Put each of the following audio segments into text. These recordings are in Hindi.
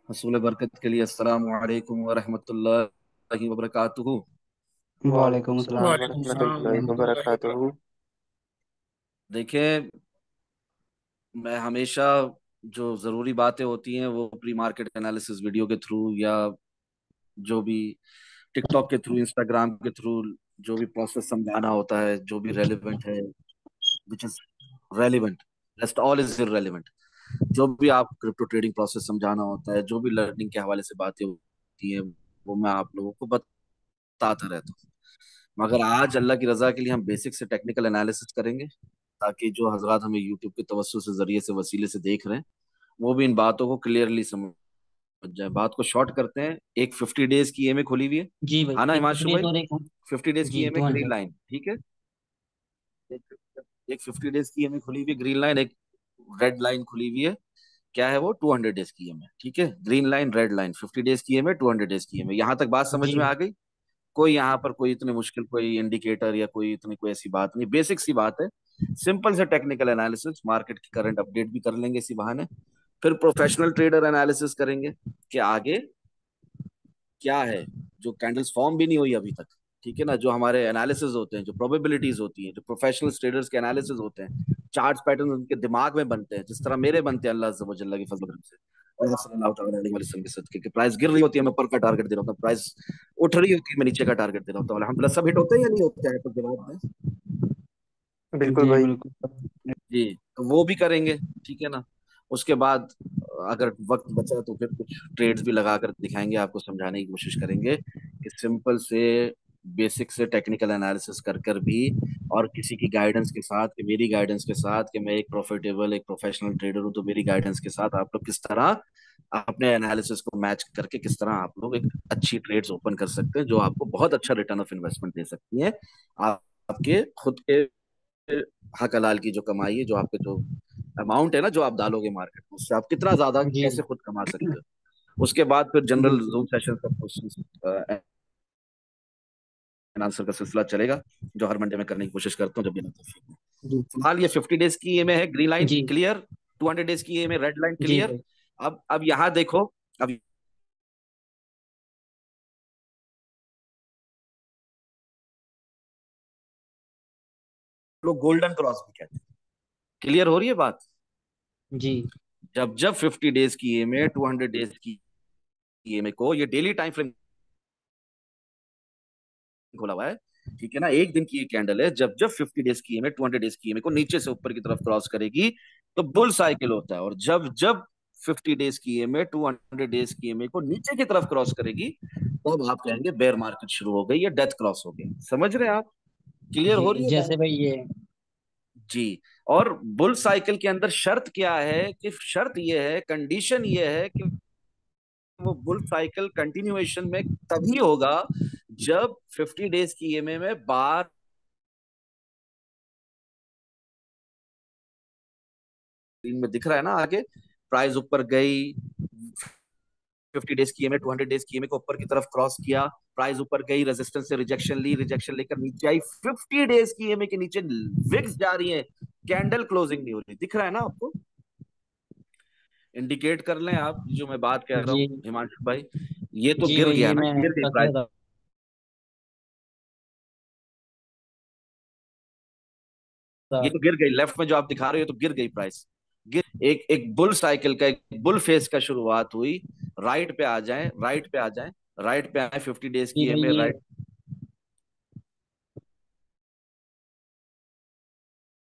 हसूल बरकत के लिए अस्सलामु अलैकुम व रहमतुल्लाहि व बरकातुहू। वालेकुम अस्सलाम वालेकुम सलाम वरहमतुल्लाहि वरहमतुल्लाहि वबरकातुहू। वबरकातुहू। देखिए, मैं हमेशा जो ज़रूरी बातें होती हैं वो प्री मार्केट एनालिसिस वीडियो के थ्रू या जो भी टिकटॉक के थ्रू, इंस्टाग्राम के थ्रू जो भी प्रोसेस समझाना होता है, जो भी रेलिवेंट है, विच is relevant, rest all is irrelevant. जो भी आप क्रिप्टो ट्रेडिंग प्रोसेस समझाना होता है, जो भी लर्निंग के हवाले से बातें होती हैं, वो मैं आप लोगों को बताता रहता हूँ। मगर आज अल्लाह की रजा के लिए हम बेसिक से टेक्निकल एनालिसिस करेंगे, ताकि जो हजरात हमें यूट्यूब के तवज्जो से जरिए से वसीले से देख रहे हैं वो भी इन बातों को क्लियरली समझ जाए। बात को शॉर्ट करते हैं। एक 50 डेज की ईएमए खुली हुई है। जी भाई, हाँ ना एक हिमांशु 50 डेज भाई? और एक। 50 डेज की जी ईएमए ग्रीन 200। लाइन, ठीक है। एक एक 50 डेज की ईएमए खुली हुई है ग्रीन लाइन, एक रेड लाइन खुली हुई है। क्या है वो? 200 डेज की ईएमए, ठीक है। Green line, red line, 50 days की ईएमए, 200 डेज की ईएमए। यहाँ तक बात समझ जी में भाई। आ गई? कोई यहाँ पर कोई इतनी मुश्किल कोई इंडिकेटर या कोई इतनी कोई ऐसी बात नहीं, बेसिक सी बात है। सिंपल से टेक्निकल एनालिसिस, मार्केट की करंट अपडेट भी कर लेंगे इसी बहाने। फिर प्रोफेशनल ट्रेडर एनालिसिस करेंगे कि आगे क्या है, जो कैंडल्स फॉर्म भी नहीं हुई अभी तक, ठीक है ना। जो हमारे एनालिसिस होते हैं, जो प्रोबेबिलिटीज होती हैं, जो प्रोफेशनल ट्रेडर्स के एनालिसिस होते हैं, चार्ट पैटर्न उनके दिमाग में बनते हैं, जिस तरह मेरे बनते हैं अल्लाह अज़्ज़ व जल्ला के फजल करम से और आप सल्लल्लाहु अलैहि वसल्लम के सदके कि प्राइस गिर रही होती है मैं ऊपर का टारगेट दे रहा हूँ, प्राइस उठ रही होती है मैं नीचे का टारगेट दे रहा हूँ। तो अल्हम्दुलिल्लाह सब हिट होते हैं या नहीं होते हैं? तो जवाब दें। बिल्कुल जी भाई। बिल्कुल। जी, तो वो भी करेंगे, ठीक है ना। उसके बाद अगर वक्त बचा तो फिर कुछ ट्रेड्स भी लगा कर दिखाएंगे, आपको समझाने की कोशिश करेंगे कि सिंपल से बेसिक से टेक्निकल एनालिसिस कर कर भी, और किसी की गाइडेंस के साथ, कि मेरी गाइडेंस के साथ, कि मैं एक प्रॉफिटेबल एक प्रोफेशनल ट्रेडर हूं, तो मेरी गाइडेंस के साथ आप लोग किस तरह अपने एनालिसिस को मैच करके किस तरह आप लोग एक अच्छी ट्रेड्स ओपन कर सकते हैं, जो आपको बहुत अच्छा रिटर्न ऑफ इन्वेस्टमेंट दे सकती है। आपके खुद के हक हलाल की जो कमाई है, जो आपके जो अमाउंट है ना, जो आप डालोगे मार्केट में, उससे आप कितना ज्यादा जी कैसे खुद कमा सकते हो। उसके बाद फिर जनरल बिल्कुल। जूम सेशन का क्वेश्चन एंड आंसर का सिलसिला चलेगा, जो हर मंडे में करने की कोशिश करता हूँ जब भी मैं तौफीक हो। जी फिलहाल ये 50 डेज की ईएमए है, ग्रीन लाइन जी क्लियर। 200 डेज की ईएमए, रेड लाइन जी क्लियर। भाई। अब यहाँ देखो, अब लोग गोल्डन क्रॉस भी कहते हैं। क्लियर हो रही है बात? जी जब जब 50 डेज की ईएमए, 200 डेज की ईएमए को, ये डेली टाइम फ्रेम खोला हुआ है, ठीक है ना, एक दिन की ये कैंडल है, जब जब 50 डेज की ईएमए, 200 डेज की ईएमए को नीचे से ऊपर की तरफ क्रॉस करेगी तो बुल साइकिल होता है। और जब जब 50 डेज की ईएमए 200 डेज की ईएमए को नीचे की तरफ क्रॉस करेगी, तब आप कहेंगे बेयर मार्केट शुरू हो गई या डेथ क्रॉस हो गया। समझ रहे हैं आप? क्लियर जी हो रही है बात? जैसे भाई ये। जी। और बुल साइकिल के अंदर शर्त क्या है, कि शर्त ये है, कंडीशन ये है कि वो बुल साइकिल कंटिन्यूएशन में तभी होगा जब 50 डेज की ईएमए में बार स्क्रीन में दिख रहा है ना आगे, प्राइस ऊपर गई, 50 डेज की ईएमए 200 डेज की ईएमए को ऊपर की तरफ क्रॉस किया, प्राइस ऊपर गई, रेजिस्टेंस से रिजेक्शन ली, रिजेक्शन लेकर नीचे आई, 50 डेज की ईएमए के नीचे विक्स जा रही है, कैंडल क्लोजिंग नहीं हो रही, दिख रहा है ना आपको? इंडिकेट कर लें आप जो मैं बात कह रहा जी हूँ हिमांशु भाई। ये तो जी गिर भाई, गया ये ना, मैं गिर गई कर प्राइस। दिया था। ये तो गिर गई, लेफ्ट में जो आप दिखा रहे हो, ये तो गिर गई प्राइस। गिर, एक एक बुल साइकिल का, एक बुल फेस का शुरुआत हुई। राइट पे आ जाएं, राइट पे आ जाएं, राइट पे आए, 50 डेज जी की भाई ईएमए ये। राइट।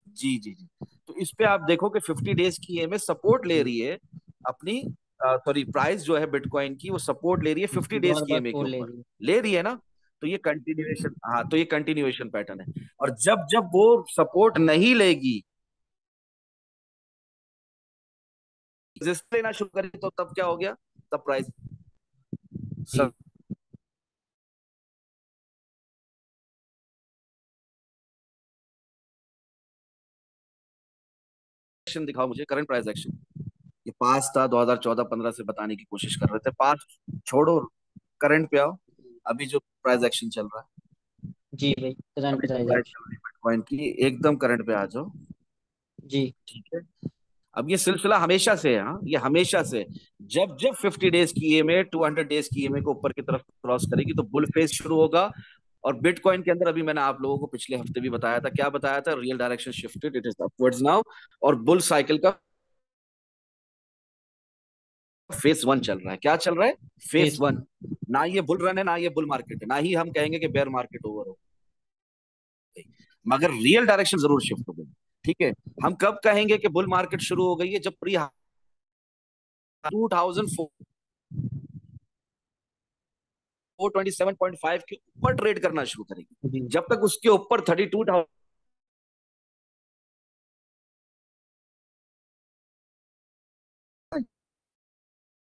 जी जी जी। तो इस पे आप देखो कि 50 डेज की ईएमए सपोर्ट ले रही है अपनी, सॉरी, प्राइस जो है बिटकॉइन की वो सपोर्ट ले रही है 50 डेज बार की बार ईएमए के कॉल ले ऊपर। रही है। ले रही है ना? तो ये कंटिन्यूएशन, हाँ, तो ये कंटिन्यूएशन पैटर्न है। और जब जब वो सपोर्ट नहीं लेगी, रेजिस्ट लेना शुरू करेगी, तो तब क्या हो गया? तब प्राइस जी एक्शन दिखाओ मुझे, करंट प्राइस एक्शन। ये पास था 2014-15 से बताने की कोशिश कर रहे थे, पास छोड़ो, करंट पे आओ। अभी जो प्राइस एक्शन चल रहा है, जी भाई, करंट अभी जो प्राइस प्राइस एक्शन। चल रही है बिटकॉइन की, एकदम करंट पे आ जाओ, जी ठीक है। अब ये सिलसिला हमेशा से है, हाँ, ये हमेशा से। जब जब 50 डेज की ईएमए 200 डेज की ईएमए को ऊपर की तरफ क्रॉस करेगी तो बुल फेज शुरू होगा। और बिटकॉइन के अंदर अभी मैंने आप लोगों को पिछले हफ्ते भी बताया था, क्या बताया था, real direction shifted, it is upwards now. और बुल साइकिल का फेस वन चल रहा है। क्या चल रहा है? Face phase one. ना ये बुल रन है, ना ये बुल मार्केट है, ना ही हम कहेंगे कि बेयर मार्केट ओवर हो गई, मगर रियल डायरेक्शन जरूर शिफ्ट हो गई। ठीक है। हम कब कहेंगे कि बुल मार्केट शुरू हो गई है? जब प्री 2004 427.5 के ऊपर ट्रेड करना शुरू करेगी। जी जब तक उसके ऊपर 32,000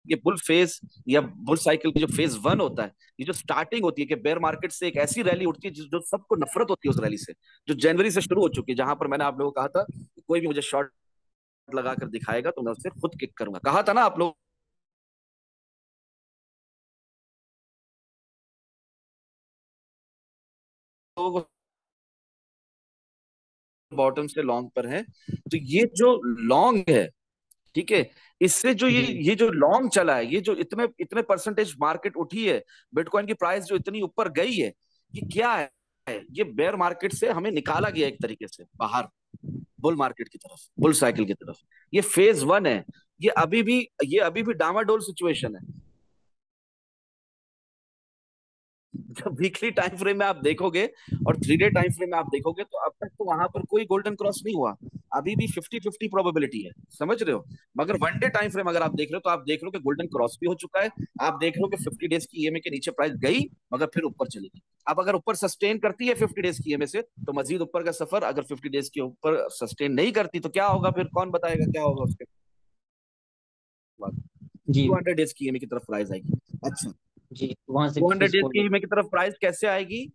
ये बुल फेज या बुल साइकिल की जो फेज वन होता है, ये जो स्टार्टिंग होती है कि बेयर मार्केट से एक ऐसी रैली उठती है जो सबको नफरत होती है उस रैली से, जो जनवरी से शुरू हो चुकी है, जहां पर मैंने आप लोगों को कहा था कि कोई भी मुझे शॉर्ट लगाकर दिखाएगा तो मैं उससे खुद किक करूंगा, कहा था ना आप लोगों को, बॉटम से लॉन्ग पर है। तो ये जो लॉन्ग है, ठीक है, इससे जो ये जी ये जो लॉन्ग चला है, ये जो इतने इतने परसेंटेज मार्केट उठी है, बिटकॉइन की प्राइस जो इतनी ऊपर गई है, ये क्या है? ये बेयर मार्केट से हमें निकाला गया एक तरीके से बाहर, बुल मार्केट की तरफ, बुल साइकिल की तरफ। ये फेज वन है। ये अभी भी डामाडोल सिचुएशन है। जब वीकली टाइम फ्रेम में आप देखोगे और 3 डे टाइम फ्रेम में आप देखोगे तो अब तक तो वहां पर कोई गोल्डन क्रॉस नहीं हुआ। अभी भी 50-50 प्रोबेबिलिटी है, समझ रहे हो? मगर 1 डे टाइम फ्रेम अगर आप देख रहे हो तो आप देख रहे हो कि गोल्डन क्रॉस भी हो चुका है। आप देख रहे हो कि 50 डेज की ईएमए के नीचे प्राइस गई, मगर फिर ऊपर चली गई। अब अगर ऊपर सस्टेन करती है 50 डेज की ईएमए से तो मजीद ऊपर का सफर, अगर 50 डेज के ऊपर सस्टेन नहीं करती तो क्या होगा? फिर कौन बताएगा क्या होगा उसके बाद? जी 200 डेज की ईएमए की तरफ प्राइस आएगी। अच्छा, जी, वहां से 200 डेज फिसकोल की ईएमए की तरफ प्राइस कैसे आएगी?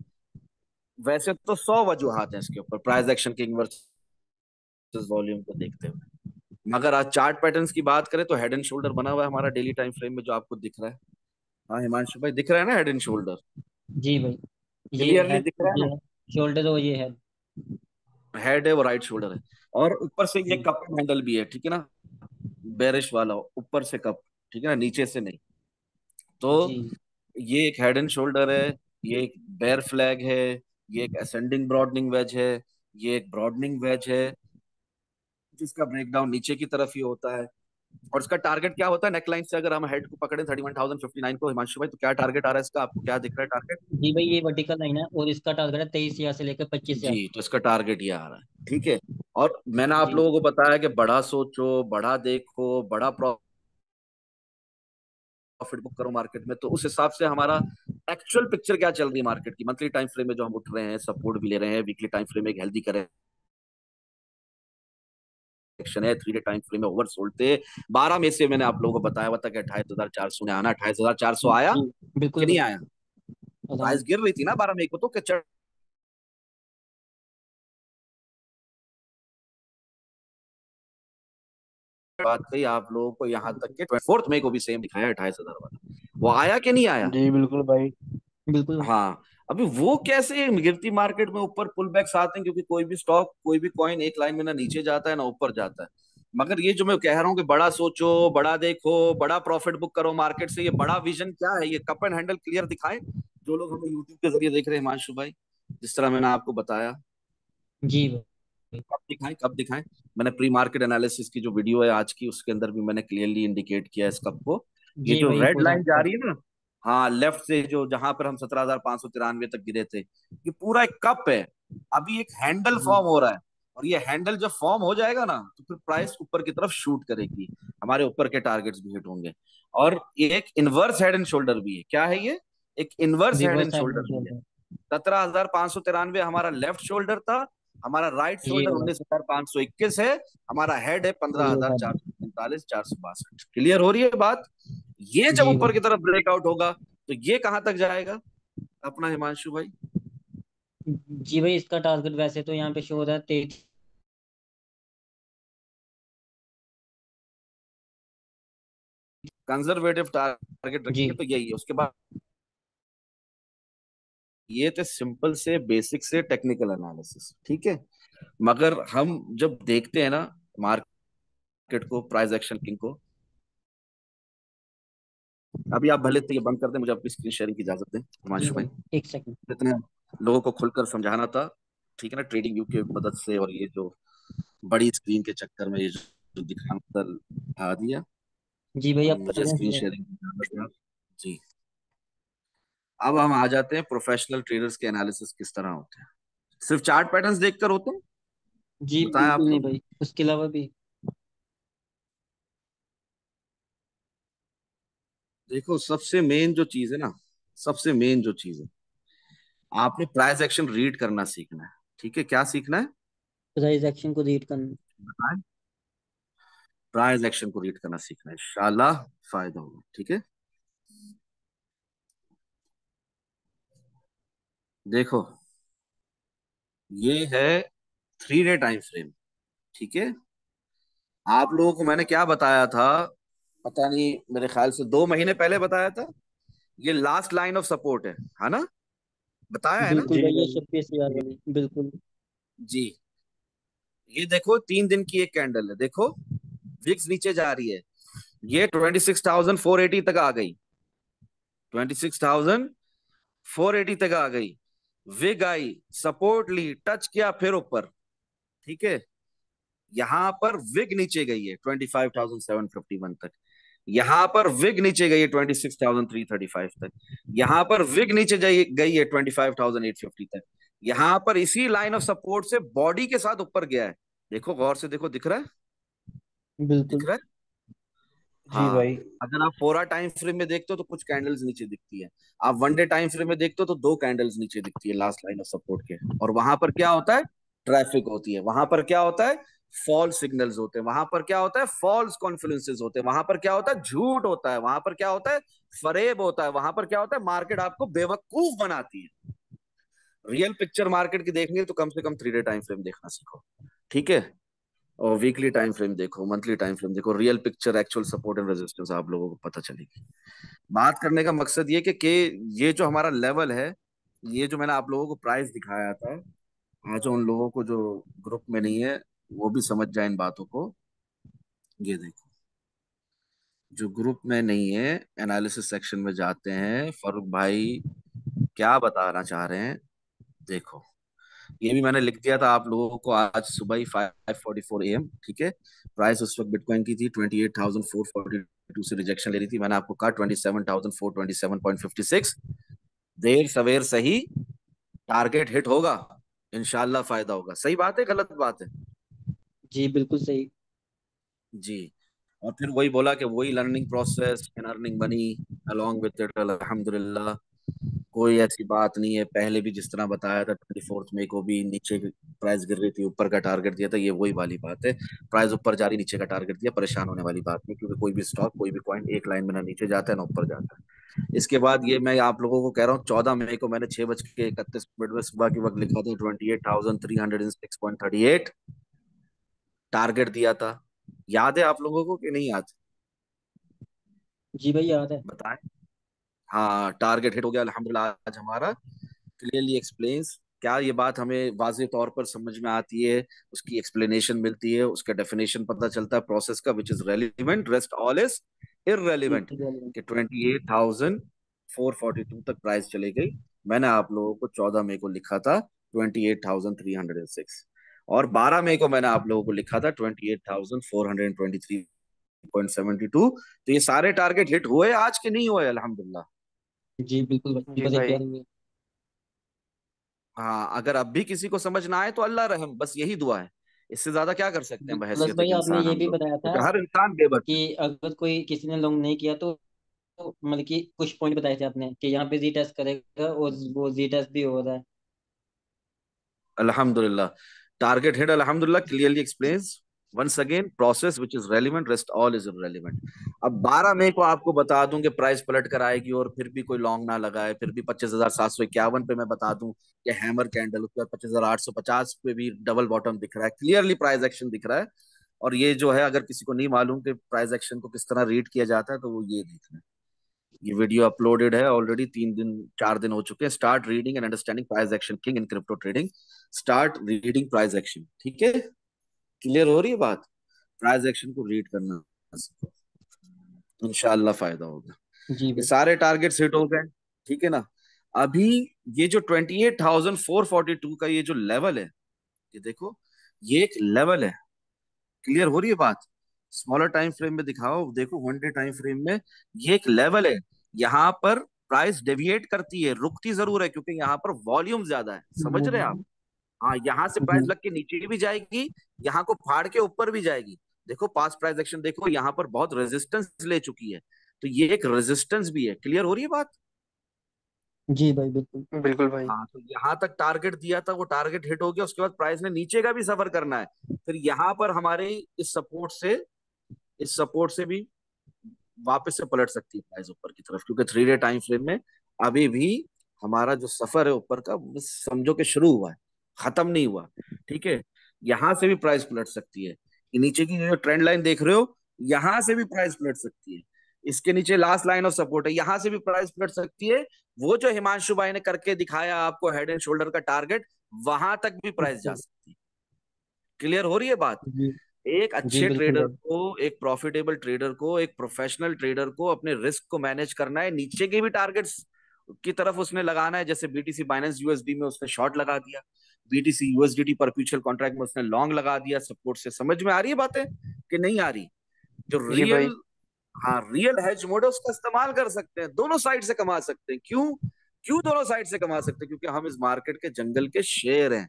वैसे तो 100 वजूहात हैं इसके ऊपर, price action king versus volume को देखते हुए। मगर आज चार्ट पैटर्न्स की बात करें तो हेड एंड शोल्डर बना हुआ है हमारा डेली टाइम फ्रेम में, जो आपको दिख रहा है। हाँ हिमांशु भाई, दिख रहा है ना हेड एंड शोल्डर? जी भाई, ये क्लियरली है, दिख रहा है ये ना? है शोल्डर और ये है। हेड है वो, राइट शोल्डर है। और ऊपर से ये जी कप हैंडल भी है, ठीक है ना? बेरिश वाला ऊपर से कप, ठीक है ना, नीचे से नहीं। तो जी ये एक हेड एंड शोल्डर है, ये एक बेयर फ्लैग है, ये एक असेंडिंग ब्रॉडनिंग वेज है, ये एक ब्रॉडनिंग वेज है, जिसका ब्रेकडाउन नीचे की तरफ ही होता है। और इसका टारगेट क्या होता है? नेकलाइन से अगर हम हेड को पकड़े 31,059 को, हिमांशु भाई, तो क्या टारगेट आ रहा है इसका? आपको क्या दिख रहा है टारगेट? जी भाई, ये वर्टिकल लाइन है और इसका टारगेट है 23,000 से लेकर 25,000। जी, तो इसका टारगेट ये आ रहा है, ठीक है। और मैंने आप जी लोगों को बताया कि बड़ा सोचो, बड़ा देखो, बड़ा प्रॉफिट बुक करो मार्केट में। तो उस हिसाब से हमारा एक्चुअल पिक्चर क्या चल रही है मार्केट की? मंथली टाइम फ्रेम में जो हम उठ रहे हैं, सपोर्ट भी ले रहे हैं, वीकली टाइम फ्रेम में एक हेल्दी करेक्शन है, 3 डे टाइम फ्रेम में ओवर सोल्ड थे 12 में से। मैंने आप लोगों को बताया हुआ था कि 28,400 ने आना, 28,400 आया जी, कि बिल्कुल नहीं भाई। आया? आराम। प्राइस गिर रही थी ना 12 मई को, तो क्या चढ़ बात कही आप लोगों को यहाँ तक के 4 मई को भी सेम दिखाया 28,000 वाला, वो आया कि नहीं आया? जी बिल्कुल भाई। बिल्कुल भाई। हाँ। अभी वो कैसे गिरती मार्केट में ऊपर पुल बैक्स आते हैं? क्योंकि कोई भी स्टॉक, कोई भी कॉइन एक लाइन में ना नीचे जाता है ना ऊपर जाता है। मगर ये जो मैं कह रहा हूँ कि बड़ा सोचो, बड़ा देखो, बड़ा प्रॉफिट बुक करो मार्केट से, ये बड़ा विजन क्या है? ये कप एंड हैंडल क्लियर दिखाए जो लोग हमें यूट्यूब के जरिए देख रहे हैं हिमांशु भाई, जिस तरह मैंने आपको बताया। जी भाई। कब दिखाएं, कब दिखाएं? मैंने प्री मार्केट एनालिसिस की जो वीडियो है आज की, उसके अंदर भी मैंने क्लियरली इंडिकेट किया है इस कप को। ये जी जो भाई, रेड पूरा लाइन जा रही है ना, हाँ, लेफ्ट से जो, जहां पर हम 17,593 तक गिरे थे, ये पूरा एक कप है। अभी एक हैंडल जी फॉर्म हो रहा है, और ये हैंडल जब फॉर्म हो जाएगा ना तो फिर प्राइस ऊपर की तरफ शूट करेगी, हमारे ऊपर के टारगेट्स भी हिट होंगे। और ये एक इनवर्स हेड एंड शोल्डर भी है। क्या है ये? एक inverse head reverse and side में शोल्डर भी है। शोल्डर। 17,593 हमारा लेफ्ट शोल्डर था, हमारा राइट ये शोल्डर वाला 19,521 है, हमारा हेड है पंद्रह ये हजार चार वाला। सौ पैंतालीस 462। क्लियर हो रही है बात? ये जब जी ऊपर भाई। की तरफ ब्रेकआउट होगा तो ये कहां तक जाएगा अपना हिमांशु भाई? जी भाई, इसका टारगेट वैसे तो यहाँ पे शो हो रहा है 23। कंजर्वेटिव टारगेट जी रखेंगे तो यही है। उसके बाद ये थे सिंपल से बेसिक से टेक्निकल एनालिसिस, ठीक है। मगर हम जब देखते हैं ना मार्केट को, प्राइस एक्शन किंग को, अभी आप भले तो ये बंद कर दें, मुझे अपनी स्क्रीन शेयरिंग की इजाजत दें जी हिमांशु भाई। भाई, एक सेकंड। इतने लोगों को खुलकर समझाना था, ठीक है ना, ट्रेडिंग व्यू की मदद से, और ये जो बड़ी स्क्रीन के चक्कर में ये जो दिखाना था दिखा दिया। जी भाई, अब आप मुझे कर स्क्रीन रहे हैं। शेयरिंग की इजाजत है जी। अब हम आ जाते हैं प्रोफेशनल ट्रेडर्स के एनालिसिस किस तरह होते हैं। सिर्फ चार्ट पैटर्न्स देखकर होते हैं? जी बताएं बिल्कुल आप नहीं लोग। भाई, उसके अलावा भी। देखो, सबसे मेन जो चीज है ना, सबसे मेन जो चीज है, आपने प्राइस एक्शन रीड करना सीखना है। ठीक है, क्या सीखना है? प्राइस एक्शन को रीड करना। बताएं। प्राइस एक्शन को रीड करना सीखना है, इंशाल्लाह फायदा होगा। ठीक है, देखो, ये है 3 डे टाइम फ्रेम। ठीक है, आप लोगों को मैंने क्या बताया था, पता नहीं, मेरे ख्याल से 2 महीने पहले बताया था, ये लास्ट लाइन ऑफ सपोर्ट है ना? बताया है ना? बिल्कुल जी भाई, ये भाई। 26,000 वाली, बिल्कुल। जी, ये देखो 3 दिन की एक कैंडल है, देखो विक्स नीचे जा रही है, ये 26,480 तक आ गई, 26,480 तक आ गई। विग आई, सपोर्ट ली, टच किया, फिर ऊपर। ठीक है, यहां पर विग नीचे गई है 25,751 तक, यहां पर विग नीचे गई है 26,335 तक, यहां पर विग नीचे गई है 25,850 तक, यहां पर इसी लाइन ऑफ सपोर्ट से बॉडी के साथ ऊपर गया है। देखो गौर से देखो, दिख रहा है? दिख बिल्कुल। रहा है? जी हाँ। भाई। अगर आप 4 टाइम फ्रेम में देखते हो तो कुछ कैंडल्स नीचे दिखती है, आप 1 डे टाइम फ्रेम में देखते हो तो 2 कैंडल्स नीचे दिखती है लास्ट लाइन ऑफ सपोर्ट के, और वहां पर क्या होता है? ट्रैफिक होती है, वहां पर क्या होता है? फॉल्स सिग्नल्स होते हैं, वहां पर क्या होता है? फॉल्स कॉन्फिडेंसेस होते हैं, वहां पर क्या होता है? झूठ होता है, वहां पर क्या होता है? फरेब होता है, वहां पर क्या होता है? मार्केट आपको बेवकूफ बनाती है। रियल पिक्चर मार्केट की देखनी है तो कम से कम 3 डे टाइम फ्रेम देखना सीखो। ठीक है, और वीकली टाइम फ्रेम देखो, मंथली टाइम फ्रेम देखो, real picture, actual support and resistance आप लोगों को पता चलेगी। बात करने का मकसद ये कि ये जो हमारा लेवल है, ये जो मैंने आप लोगों को प्राइस दिखाया था, आज उन लोगों को जो ग्रुप में नहीं है वो भी समझ जाए इन बातों को। ये देखो, जो ग्रुप में नहीं है, एनालिसिस सेक्शन में जाते हैं, फरूक भाई क्या बताना चाह रहे हैं, देखो। ये भी मैंने लिख दिया था आप लोगों को आज सुबह ही 5:44 AM। ठीक है, प्राइस उस वक्त बिटकॉइन की थी 28,442 से, रिजेक्शन ले रही थी, मैंने आपको कहा 27,427.56। देर सवेर सही, टारगेट हिट होगा, इंशाल्लाह फायदा होगा। सही बात है, गलत बात है? जी बिल्कुल सही। जी। और फिर वही बोला कि वही learning process and earning money along with it, अल्हम्दुलिल्लाह। कोई ऐसी बात नहीं है, पहले भी जिस तरह बताया था 24 मई को भी नीचे प्राइस गिर रही थी, ऊपर का टारगेट दिया था, ये वही वाली बात है। प्राइस ऊपर जा रही, नीचे का टारगेट दिया, परेशान होने वाली बात नहीं, क्योंकि कोई भी स्टॉक, कोई भी कॉइन एक लाइन में ना नीचे जाता है ना ऊपर जाता है। इसके बाद ये मैं आप लोगों को कह रहा हूँ, 14 मई को मैंने 6:31 में सुबह के वक्त लिखा था 28,306.38 टारगेट दिया था। याद है आप लोगों को कि नहीं याद? जी भाई, याद है। बताएं। हाँ, टारगेट हिट हो गया अल्हम्दुलिल्लाह आज हमारा। क्लियरली एक्सप्लेन्स, क्या ये बात हमें वाज़ेह तौर पर समझ में आती है, उसकी एक्सप्लेनेशन मिलती है, उसका डेफिनेशन पता चलता है प्रोसेस का, which is relevant, rest all is irrelevant. बिल्कुल। कि 28,442 तक प्राइस चली गई। मैंने आप लोगों को 14 मई को लिखा था 28,306, और 12 मई को मैंने आप लोगों को लिखा था 28,423.72। तो ये सारे टारगेट हिट हुए आज के नहीं हुए अल्हम्दुलिल्लाह। जी बिल्कुल भाई, जी बड़े भाई। प्यारे हुए। हाँ, अगर अब भी किसी को समझ ना आए तो अल्लाह रहम, बस यही दुआ है। इससे ज्यादा क्या कर सकते हैं प्लस बहैसियत एक भाई, आपने इंसान ये हम भी लोग, बताया था क्योंकि हर इंसान बेबस है। कि अगर कोई किसी ने लॉन्ग नहीं किया तो मतलब कि कुछ पॉइंट बताए थे आपने कि यहाँ पे जी टेस्ट करेगा, और वो जी टेस्ट भी हो रहा है। अल्हम्दुलिल्लाह, टारगेट हिट अल्हम्दुलिल्लाह, clearly explains once again process which is relevant, rest all is irrelevant. अब 12 मई को आपको बता दूं कि प्राइस पलट कर आएगी, और फिर भी कोई लॉन्ग ना लगाए, फिर भी 25,751 पे मैं बता दूं कि हैमर कैंडल, उसके बाद 25,850 पे भी डबल बॉटम दिख रहा है, क्लियरली प्राइस एक्शन दिख रहा है। और ये जो है, अगर किसी को नहीं मालूम कि प्राइस एक्शन को किस तरह रीड किया जाता है, तो वो ये देखना है। ये वीडियो अपलोडेड है ऑलरेडी, 3 दिन 4 दिन हो चुके हैं। Start reading and understanding price action king in crypto trading. Start reading price action, ठीक है? क्लियर हो रही है बात? प्राइस एक्शन को रीड करना सीखो, इंशाल्लाह फायदा होगा। जी ये भाई। सारे टारगेट्स हिट हो गए, ठीक है ना। अभी ये जो 28,442 का ये जो लेवल है, ये देखो, ये एक लेवल है। क्लियर हो रही है बात? स्मॉलर टाइम फ्रेम में दिखाओ, देखो 1 डे टाइम फ्रेम में ये एक लेवल है। यहाँ पर प्राइस डेविएट करती है, रुकती जरूर है क्योंकि यहाँ पर वॉल्यूम ज्यादा है, समझ रहे हैं आप? हाँ, यहाँ से प्राइस जी लग के नीचे भी जाएगी, यहाँ को फाड़ के ऊपर भी जाएगी। देखो पास्ट प्राइस एक्शन देखो, यहाँ पर बहुत रेजिस्टेंस ले चुकी है, तो ये एक रेजिस्टेंस भी है। क्लियर हो रही है बात? जी भाई बिल्कुल। बिल्कुल भाई। हाँ, तो यहाँ तक टारगेट दिया था, वो टारगेट हिट हो गया, उसके बाद प्राइस ने नीचे का भी सफर करना है। फिर यहाँ पर हमारे इस सपोर्ट से भी वापस से पलट सकती है प्राइस ऊपर की तरफ, क्योंकि 3 डे टाइम फ्रेम में अभी भी हमारा जो सफर है ऊपर का, बस समझो कि शुरू हुआ है, खत्म नहीं हुआ। ठीक है, यहां से भी प्राइस पलट सकती है। ये नीचे की जो ट्रेंड लाइन देख रहे हो, यहां से भी प्राइस पलट सकती है। इसके नीचे लास्ट लाइन ऑफ सपोर्ट है, यहां से भी प्राइस पलट सकती है। वो जो हिमांशु भाई ने करके दिखाया आपको हेड एंड शोल्डर का टारगेट, वहां तक भी प्राइस जा जी सकती है। क्लियर हो रही है बात? जी। एक जी अच्छे बिल्कुल ट्रेडर भाई। को, एक प्रॉफिटेबल ट्रेडर को, एक प्रोफेशनल ट्रेडर को अपने रिस्क को मैनेज करना है। नीचे के भी टारगेट्स की तरफ उसने लगाना है, जैसे बीटीसी बाइनेंस यूएसडी में उसने शॉर्ट लगा दिया, बीटीसी यूएसडीटी परपेचुअल कॉन्ट्रैक्ट में उसने लॉन्ग लगा दिया सपोर्ट से। समझ में आ रही है बातें कि नहीं आ रही? जो जी भाई। रियल, हाँ, रियल हेज मोड है, उसका इस्तेमाल कर सकते हैं, दोनों साइड से कमा सकते हैं। क्यों? क्यों दोनों साइड से कमा सकते हैं? क्योंकि हम इस मार्केट के जंगल के शेर हैं,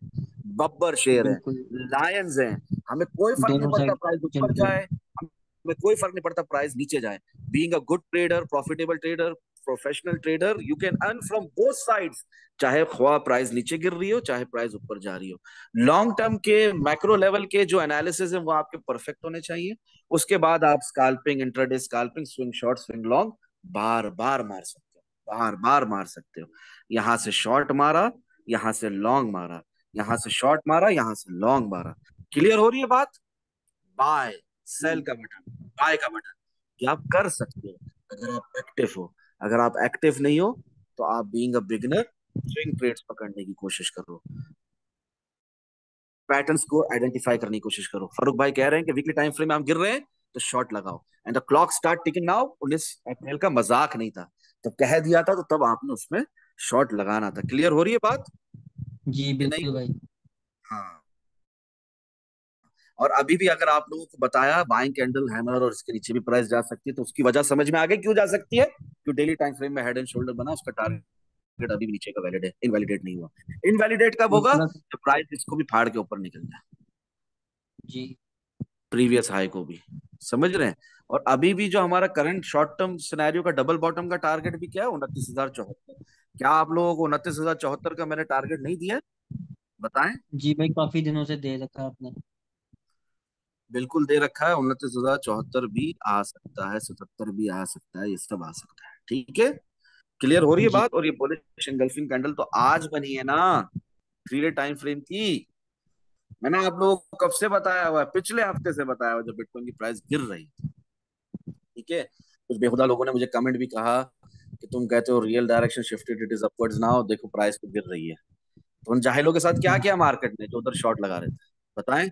बब्बर शेर हैं, बिल्कुल। लायंस हैं। हमें कोई फर्क नहीं दोनों पड़ता साइड प्राइस ऊपर चलते हैं। जाए, हमें कोई फर्क नहीं पड़ता प्राइस नीचे जाए। Being a good trader, profitable trader, professional trader, you can earn from both sides. चाहे ख्वा प्राइस नीचे गिर रही हो, चाहे प्राइस ऊपर जा रही हो। लॉन्ग टर्म के मैक्रो लेवल के जो एनालिसिस है वो आपके परफेक्ट होने चाहिए। उसके बाद आप scalping, intraday scalping, swing short, swing long बार बार मार सकते हो, बार बार मार सकते हो। यहां से शॉर्ट मारा, यहां से लॉन्ग मारा, यहां से शॉर्ट मारा, यहां से लॉन्ग मारा। क्लियर हो रही है बात? बाय सेल का बटन, बाय का बटन, कि आप कर सकते हो अगर आप एक्टिव हो। अगर आप एक्टिव नहीं हो, तो आप being a beginner swing trades पकड़ने की कोशिश करो, पैटर्न्स को आइडेंटिफाई करने की कोशिश करो। फारूक भाई कह रहे हैं कि वीकली टाइम फ्रेम में हम गिर रहे हैं तो शॉर्ट लगाओ, and the clock start ticking now. 19 अप्रैल का मजाक नहीं था, जब कह दिया था तो तब आपने उसमें शॉर्ट लगाना था। क्लियर हो रही है बात जी कि नहीं? बिल्कुल भाई। हाँ, और अभी भी अगर आप लोगों को बताया बाइंग कैंडल हैमर और इसके नीचे भी प्राइस जा सकती है, तो उसकी वजह समझ में आ गई क्यों जा सकती है। क्यों डेली टाइम फ्रेम में हेड एंड शोल्डर बना, उसका टारगेट अभी भी नीचे का वैलिड है, इनवैलिडेट नहीं हुआ। इनवैलिडेट कब और होगा? प्लस। जब प्राइस इसको भी फाड़ के ऊपर निकल जाए, जी प्रीवियस हाई को भी। समझ रहे हैं? और अभी भी जो हमारा करंट शॉर्ट टर्म सिनेरियो का डबल बॉटम का टारगेट भी क्या है? 29,074। क्या आप लोगों को 29,074 का मैंने टारगेट नहीं दिया है? बताएं। जी भाई, काफी दिनों से दे रखा है आपने। बिल्कुल दे रखा है, 29,074 भी आ सकता है, 77 भी आ सकता है, ये सब आ सकता है। ठीक है, क्लियर हो रही है जी बात? और ये बुलिश एंगल्फिंग कैंडल तो आज बनी है ना, 3 डे टाइम फ्रेम की। मैंने आप लोगों को कब से बताया हुआ है? पिछले हफ्ते से बताया हुआ है, जब बिटकॉइन की प्राइस गिर रही थी। ठीक है, कुछ बेहुदा लोगों ने मुझे कमेंट भी कहा कि तुम कहते हो real direction shifted, it is upwards now, देखो प्राइस तो गिर रही है। तो उन जाहिलों के साथ क्या किया मार्केट ने जो उधर शॉर्ट लगा रहे थे? बताएं।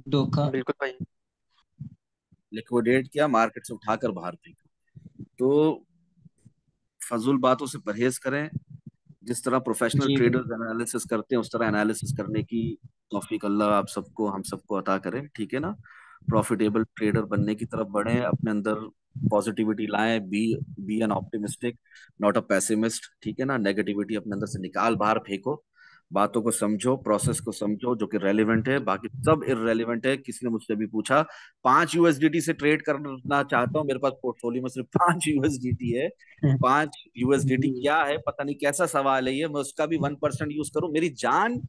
धोखा। बिल्कुल भाई। लिक्विडेट किया, मार्केट से उठाकर बाहर फेंका। तो फजूल बातों से परहेज करें। जिस तरह प्रोफेशनल जी भाई। ट्रेडर्स एनालिसिस करते हैं, उस तरह एनालिसिस करने की तौफीक अल्लाह आप सबको, हम सबको अता करे। ठीक है ना? प्रॉफिटेबल ट्रेडर बनने की तरफ बढ़े, अपने अंदर पॉजिटिविटी लाएं, be an optimistic, not a pessimist. ठीक है ना? नेगेटिविटी अपने अंदर से निकाल, बाहर फेंको। बातों को समझो, प्रोसेस को समझो, जो कि रेलिवेंट है, बाकी सब इररेलेवेंट है। किसी ने मुझसे भी पूछा, 5 यूएसडीटी से ट्रेड करना चाहता हूँ, मेरे पास पोर्टफोलियो में सिर्फ 5 यूएसडीटी है। 5 यूएसडीटी जी क्या है? पता नहीं कैसा सवाल है ये, मैं उसका भी 1% यूज करूं? मेरी जान,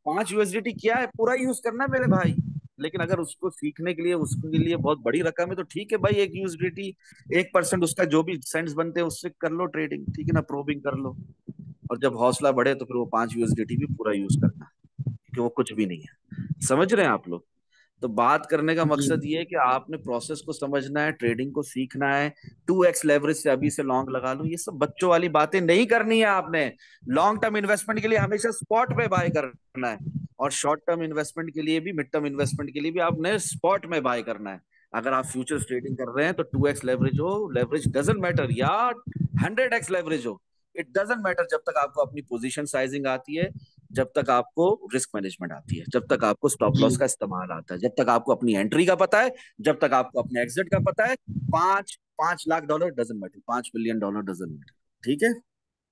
5 यूएसडीटी क्या है? पूरा यूज करना है मेरे भाई। लेकिन अगर उसको सीखने के लिए, उसके लिए बहुत बड़ी रकम है, तो ठीक है भाई, 1 यूएसडीटी, 1% उसका जो भी सेंट्स बनते हैं उससे कर लो ट्रेडिंग। ठीक है ना? प्रोबिंग कर लो। और जब हौसला बढ़े तो फिर वो 5 यूएसडीटी भी पूरा यूज करना, क्योंकि वो कुछ भी नहीं है। समझ रहे हैं आप लोग? तो बात करने का जी। मकसद ये है कि आपने प्रोसेस को समझना है, ट्रेडिंग को सीखना है। 2x लेवरेज से अभी से लॉन्ग लगा लो, ये सब बच्चों वाली बातें नहीं करनी है आपने। लॉन्ग टर्म इन्वेस्टमेंट के लिए हमेशा स्पॉट पे बाय करना है, और शॉर्ट टर्म इन्वेस्टमेंट के लिए भी, मिड टर्म इन्वेस्टमेंट के लिए भी आपने स्पॉट में बाय करना है। अगर आप फ्यूचर्स ट्रेडिंग कर रहे हैं तो 2x लेवरेज हो, लेवरेज डजंट मैटर, या 100x लेवरेज हो, इट डजंट मैटर, जब तक आपको अपनी पोजीशन साइजिंग आती है, जब तक आपको रिस्क मैनेजमेंट आती है, जब तक आपको स्टॉप जी लॉस का इस्तेमाल आता है, जब तक आपको अपनी एंट्री का पता है, जब तक आपको अपने एग्जिट का पता है। 5 5 lakh dollar doesn't matter, $5 million doesn't matter. ठीक है,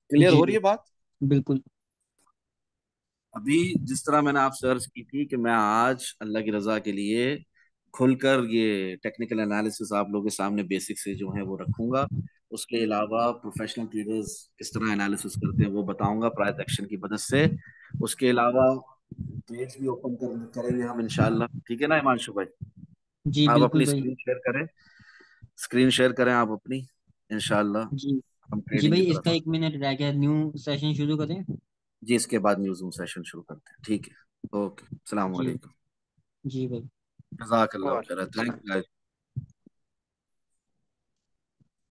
क्लियर जी हो रही है बात? बिल्कुल। अभी जिस तरह मैंने आपसे अर्ज की थी कि मैं आज अल्लाह की रजा के लिए खुलकर ये टेक्निकल एनालिसिस आप लोगों के सामने बेसिक से जो है वो रखूंगा, उसके अलावा प्रोफेशनल ट्रेडर्स किस तरह एनालिसिस करते हैं वो बताऊंगा प्राइस एक्शन की मदद से। उसके अलावा ट्रेड्स भी ओपन करेंगे हम इंशाल्लाह। ठीक है ना हिमांशु भाई? जी आप बिल्कुल अपनी भाई। स्क्रीन शेयर करें, स्क्रीन शेयर करें आप अपनी, इंशाल्लाह जी हम जी ट्रेडिंग भाई, की तरफ इसका आ। 1 मिनट रह गया, न्यू सेशन शुरू करें। जी, इसके बाद न्यूज़ सेशन शुरू करते हैं। ठीक है, ओके, सलाम जी वालेकुम। जी भाई। जज़ाकल्लाह वाह। खैर, थैंक यू।